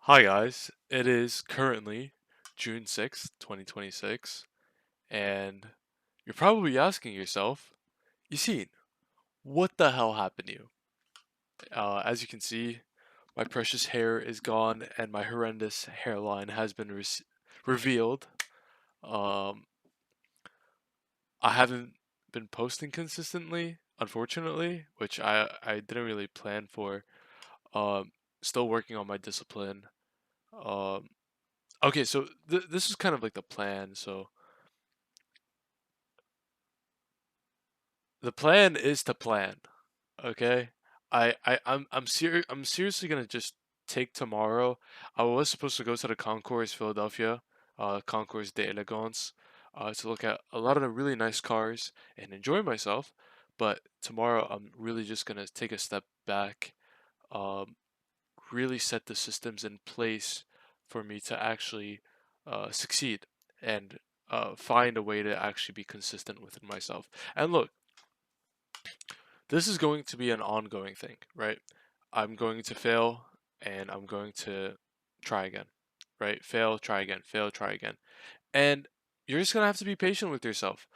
Hi guys, it is currently June 6th, 2026, and you're probably asking yourself, Yassine, what the hell happened to you? As you can see, my precious hair is gone and my horrendous hairline has been revealed. Um, I haven't been posting consistently, unfortunately, which I didn't really plan for. Um, Still working on my discipline. Um, okay, so this is kind of like the plan, so the plan is to plan, okay? I'm seriously gonna just take tomorrow. I was supposed to go to the Concours Philadelphia, Concours d'Elegance, to look at a lot of the really nice cars and enjoy myself. But tomorrow I'm really just gonna take a step back, um, really set the systems in place for me to actually succeed and find a way to actually be consistent within myself. And look, this is going to be an ongoing thing, right? I'm going to fail and I'm going to try again, right? Fail, try again, fail, try again. And you're just going to have to be patient with yourself.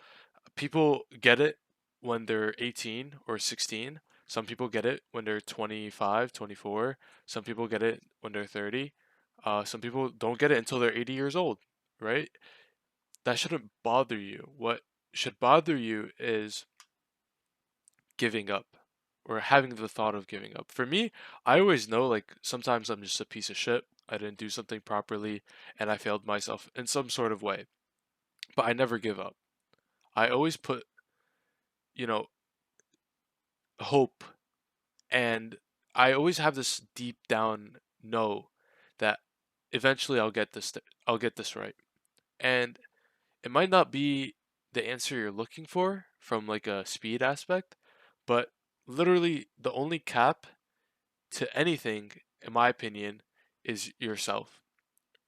People get it when they're 18 or 16. Some people get it when they're 25, 24. Some people get it when they're 30. Some people don't get it until they're 80 years old, right? That shouldn't bother you. What should bother you is giving up or having the thought of giving up. For me, I always know like sometimes I'm just a piece of shit. I didn't do something properly and I failed myself in some sort of way. But I never give up. I always put, you know, hope, and I always have this deep down know that eventually I'll get this right. And it might not be the answer you're looking for from like a speed aspect, but literally the only cap to anything, in my opinion, is yourself,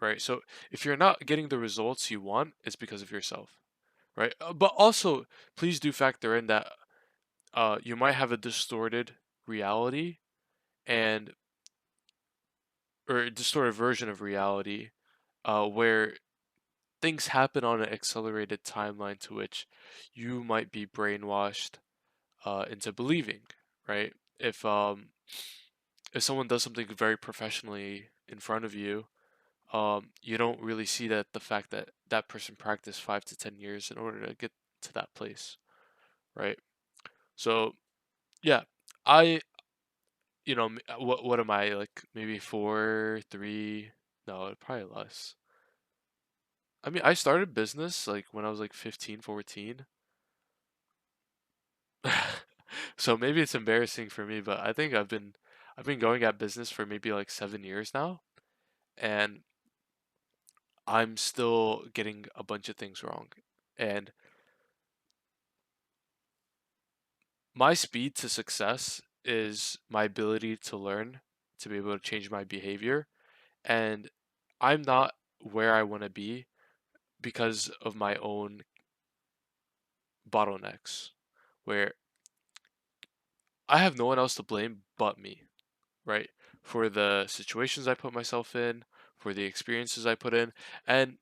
right? So if you're not getting the results you want, it's because of yourself, right? But also, please do factor in that you might have a distorted reality and or a distorted version of reality where things happen on an accelerated timeline to which you might be brainwashed into believing, right? If someone does something very professionally in front of you, you don't really see that the fact that that person practiced 5 to 10 years in order to get to that place, right? So yeah, I, what am I like? Maybe 4, 3? No, probably less. I mean, I started business like when I was like 15, 14. So maybe it's embarrassing for me, but I think I've been going at business for maybe like 7 years now, and I'm still getting a bunch of things wrong. And my speed to success is my ability to learn, to be able to change my behavior. And I'm not where I want to be because of my own bottlenecks, where I have no one else to blame but me, right? For the situations I put myself in, for the experiences I put in. And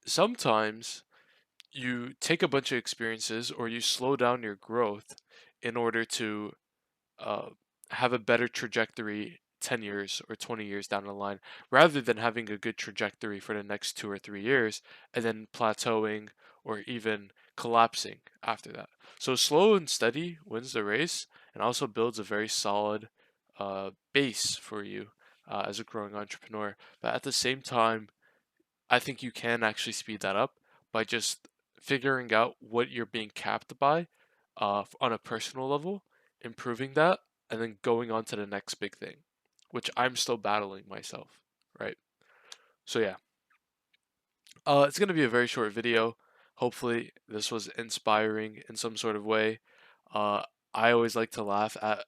sometimes you take a bunch of experiences or you slow down your growth in order to uh, have a better trajectory 10 years or 20 years down the line rather than having a good trajectory for the next 2 or 3 years and then plateauing or even collapsing after that. So slow and steady wins the race and also builds a very solid base for you as a growing entrepreneur. But at the same time, I think you can actually speed that up by just figuring out what you're being capped by on a personal level, improving that, and then going on to the next big thing, which I'm still battling myself, right? So yeah, it's gonna be a very short video. Hopefully, this was inspiring in some sort of way. Uh, I always like to laugh at,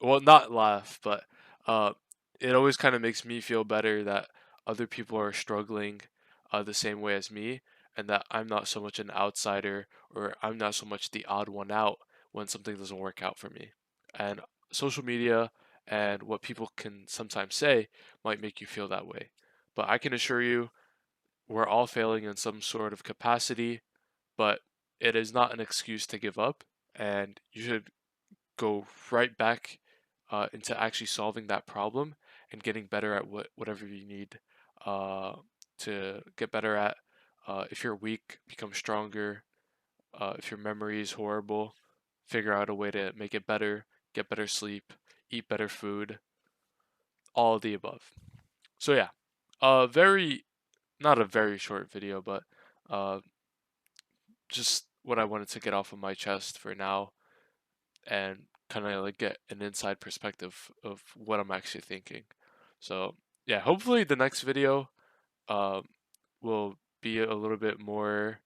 well, not laugh, but uh, it always kind of makes me feel better that other people are struggling the same way as me, and that I'm not so much an outsider or I'm not so much the odd one out when something doesn't work out for me. And social media and what people can sometimes say might make you feel that way. but I can assure you we're all failing in some sort of capacity, but it is not an excuse to give up, and you should go right back into actually solving that problem and getting better at whatever you need uh, to get better at. If you're weak, become stronger. If your memory is horrible, figure out a way to make it better, get better sleep, eat better food, all of the above. So yeah, very not a very short video, but uh, just what I wanted to get off of my chest for now and kind of like get an inside perspective of what I'm actually thinking. So yeah, hopefully the next video um, will be a little bit more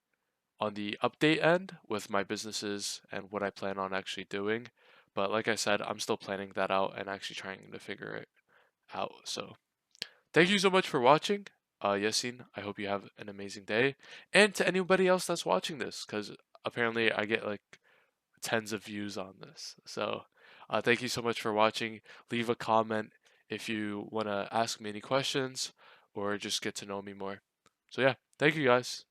on the update end with my businesses and what I plan on actually doing. But like I said, I'm still planning that out and actually trying to figure it out. So thank you so much for watching. Yasin, I hope you have an amazing day. And to anybody else that's watching this, because apparently I get like tens of views on this. So thank you so much for watching. Leave a comment if you want to ask me any questions or just get to know me more. So yeah, thank you guys.